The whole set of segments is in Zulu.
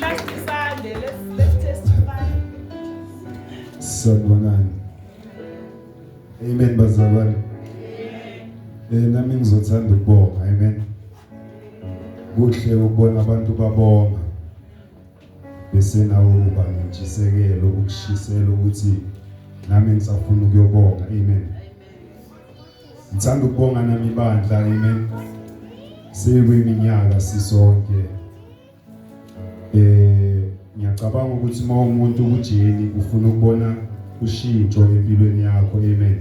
Last Sunday, let's testify. Sanibonani. Amen bazalwane. Nami ngizothanda ukubonga. Amen. Kuhle ukubona abantu babonga. Bese nawo uba nentshisekelo ukushisela ukuthi nami ngisafuna ukuyobonga. Amen. Ngithanda ukubonga nami ibandla. Amen. Sekweminyaka sisonke. Ngiyacabanga ukuthi uma umuntu ujeni ufuna ukubona ushintsho empilweni yakho. Amen.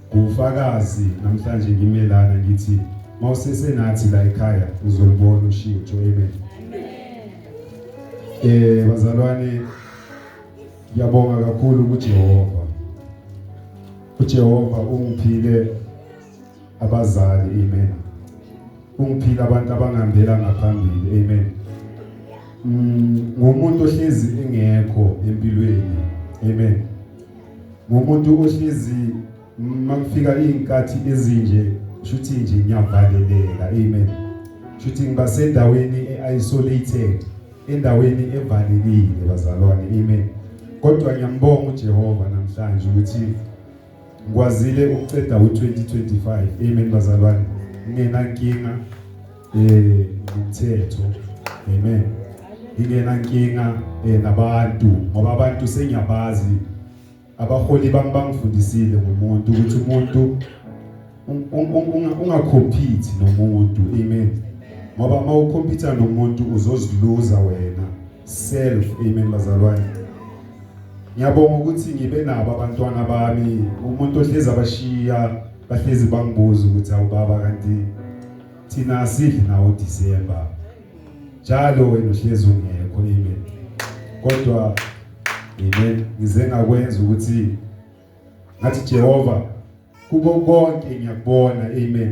Kufakazi namhlanje ngimelana ngithi mawusesenathi la ekhaya uzolibona ushintsho. Amen. Bazalwane, ngiyabonga kakhulu kuJehova. uJehova ungiphile abazali. Amen. Ungiphile abantu abangihambela ngaphambili. Amen. Ngumuntu ohlezi engekho empilweni. Amen. Ngumuntu ohlezi makufika izinkathi ezinje shuthi nje ngiyavaleleka. Amen. Shuthi ngiba sendaweni isolated, endaweni evalekile bazalwane. Amen. Kodwa ngiyambonga uJehova namhlanje ukuthi ngikwazile ukuceda u2025. Amen bazalwane. Nginenkinga nomthetho. Amen. Nginenkinga nabantu ngoba abantu sengiyabazi. Abaholi bami bangifundisile ngomuntu ukuthi umuntu ungacompete nomuntu. Amen. Ngoba mawucompete nomuntu uzoziluza wena self. Amen bazalwane. Ngiyabonga ukuthi ngibe nabo abantwana bami. Umuntu ohlezi abashiya bahlezi bangibuza ukuthi awubaba kanti thina asidli nawo December. Njalo wena uhlezi ungekho. Amen. Kodwa amen, ngize ngakwenza ukuthi ngathi Jehova kubo konke ngiyakubona. Amen.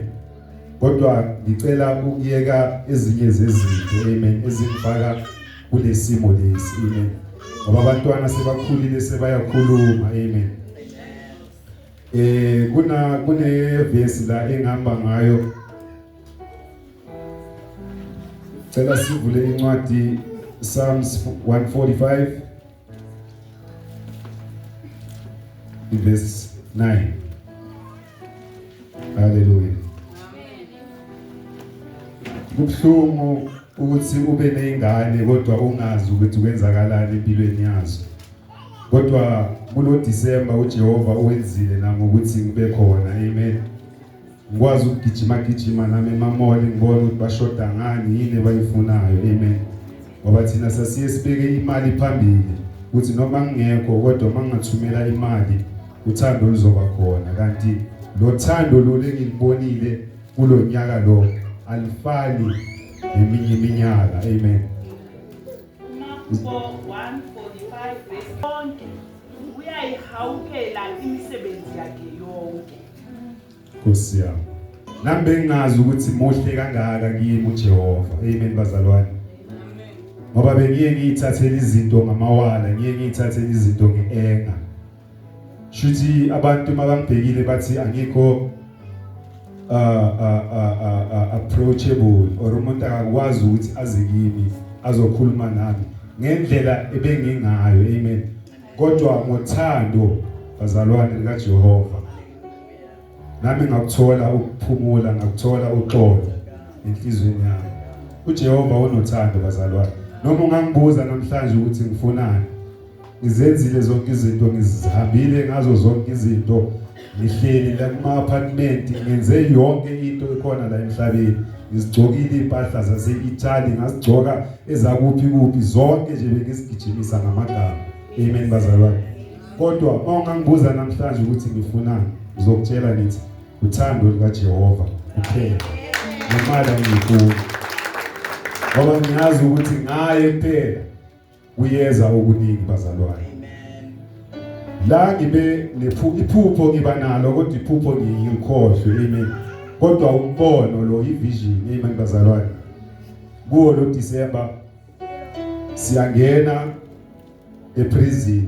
Kodwa ngicela ukuyeka ezinye zezinto. Amen. Ezifaka kulesimo lesi. Amen. Ngoba abantwana sebakhulile sebayakhuluma. Amen. Kune verse la engihamba ngayo. Cela sivule incwadi Psalms 145 verse 9. Hallelujah. Kubuhlungu ukuthi ube nezingane kodwa ungazi ukuthi kwenzakalani empilweni yazo. Kodwa kulo December uJehova wenzile nami ukuthi ngibe khona. Amen. Ngikwazi ukugijima nami emamoli ngibona ukuthi bashoda ngani yini bayifunayo. Amen. Ngoba thina sasiye sibeke imali phambili ukuthi noma ngingekho kodwa mangingathumela imali uthando luzoba khona. Kanti lo thando lo lengilibonile kulonyaka lo alifani neminye iminyaka. Amen. Marko 1:45 verse konke uyayihawukela imisebenzi yakhe yonke. Nkosi yami. Nami bengazi ukuthi muhle kangaka kimi uJehova. Amen bazalwane. Ngoba bengiye ngiyithathela izinto ngamawala, ngiye ngiyithathela izinto ngeenga. Shuthi abantu mabangibhekile bathi angikho approachable or umuntu akakwazi ukuthi aze kimi azokhuluma nami ngendlela ebengingayo. Amen. Kodwa ngothando bazalwane likaJehova nami ngakuthola ukuphumula, ngakuthola uxolo enhlizweni yami. uJehova unothando bazalwane. Noma ungangibuza namhlanje ukuthi ngifunani, ngizenzile zonke izinto, ngizihambile ngazo zonke izinto, ngihleli la kuma apartment, ngenze yonke into ekhona la emhlabeni. Ngizigcokile impahla zase-Italy, ngazigcoka ezakuphi kuphi zonke nje bengizigijimisa ngamagama. Amen bazalwane. Kodwa mawungangibuza namhlanje ukuthi ngifunani, ngizokutshela ngithi uthando likaJehova kuphela. Nemali angiyifuni. Ngoba ngiyazi ukuthi ngaye kuphela kuyeza okuningi bazalwane. La ngibe iphupho ngiba nalo kodwa iphupho ngiyikhohlwe. Amen. Kodwa umbono lo ivision. Amen bazalwane. Kuwo lo December siyangena eprison,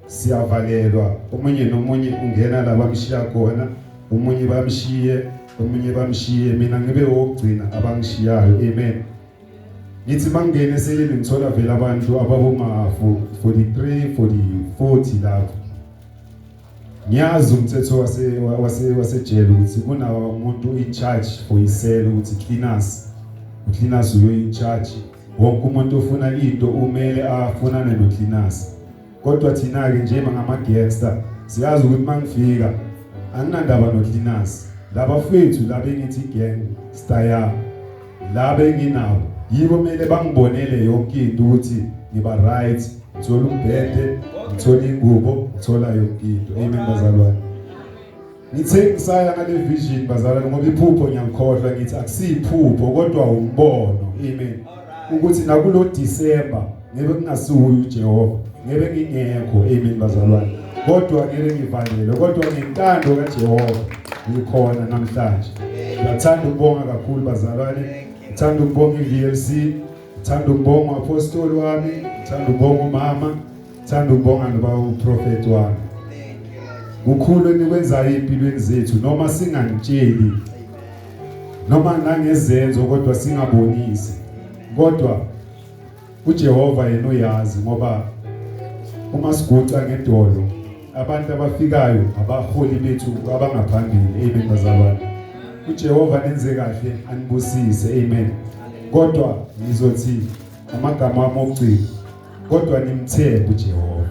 siyavalelwa. Omunye nomunye ungena la bamshiya khona, omunye bamshiye, omunye bamshiye, mina ngibe wokugcina abangishiyayo. Amen. ngithi mangene eseleni ngithola vele abantu ababoma 43 40 lapho. Ngiyazi umthetho wasejele ukuthi kunamuntu in charge for isele ukuthi cleaners uyo in charge. Wonke umuntu ofuna into umele afunane no cleaners. Kodwa thina ke nje ngama-gangster siyazi ukuthi mangifika anginandaba no cleaners. Laba fethu laba engithi gang style laba enginawo yibo kumele bangibonele yonke into ukuthi ngiba right, ngithola umbhede, ngithola ingubo, ngithola yonke into. Amen bazalwane. Ngithe ngisaya ngale vision bazalwane ngoba iphupho ngiyakhohlwa ngithi akusiyiphupho kodwa umbono. Amen. Ukuthi nakulo December ngeke kungasuyi uJehova, ngeke ngingekho. Amen bazalwane. Kodwa ngeke ngivalele kodwa ngentando kaJehova ngikhona namhlanje. Ngiyathanda ukubonga kakhulu bazalwane. Ngithanda ukubonga iVLC, ngithanda ukubonga apostoli wami, ngithanda ukubonga umama, ngithanda ukubonga nobaprofeti wami. Kukhulu enikwenzayo empilweni zethu noma singanitsheli noma nangezenzo kodwa singabonisi. Kodwa uJehova yena uyazi ngoba uma siguca ngedolo abantu abafikayo abaholi bethu abangaphambili. Amen bazalwane. uJehova nenze kahle anibusise. Amen. Kodwa ngizothi amagama ami okugcina kodwa nimthembe uJehova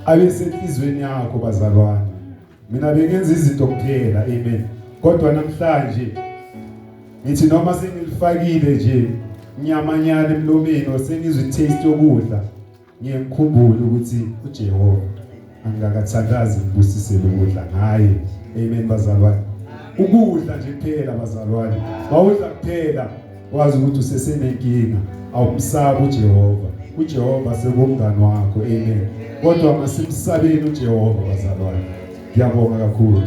abe senhlizweni yakho bazalwane. Mina bengenza izinto kuphela. Amen. Kodwa namhlanje ngithi noma sengilifakile nje inyamanyana emlomeni osengizwe itaste yokudla ngiyekukhumbula ukuthi uJehova angakathandazi ngibusisele ukudla ngaye. Amen bazalwane. Ukudla nje kuphela bazalwane. Bawudla kuphela wazi ukuthi usesenenkinga awumsaba uJehova. uJehova sekungani wakho. Amen. Kodwa masimsabeni uJehova bazalwane. Ngiyabonga kakhulu.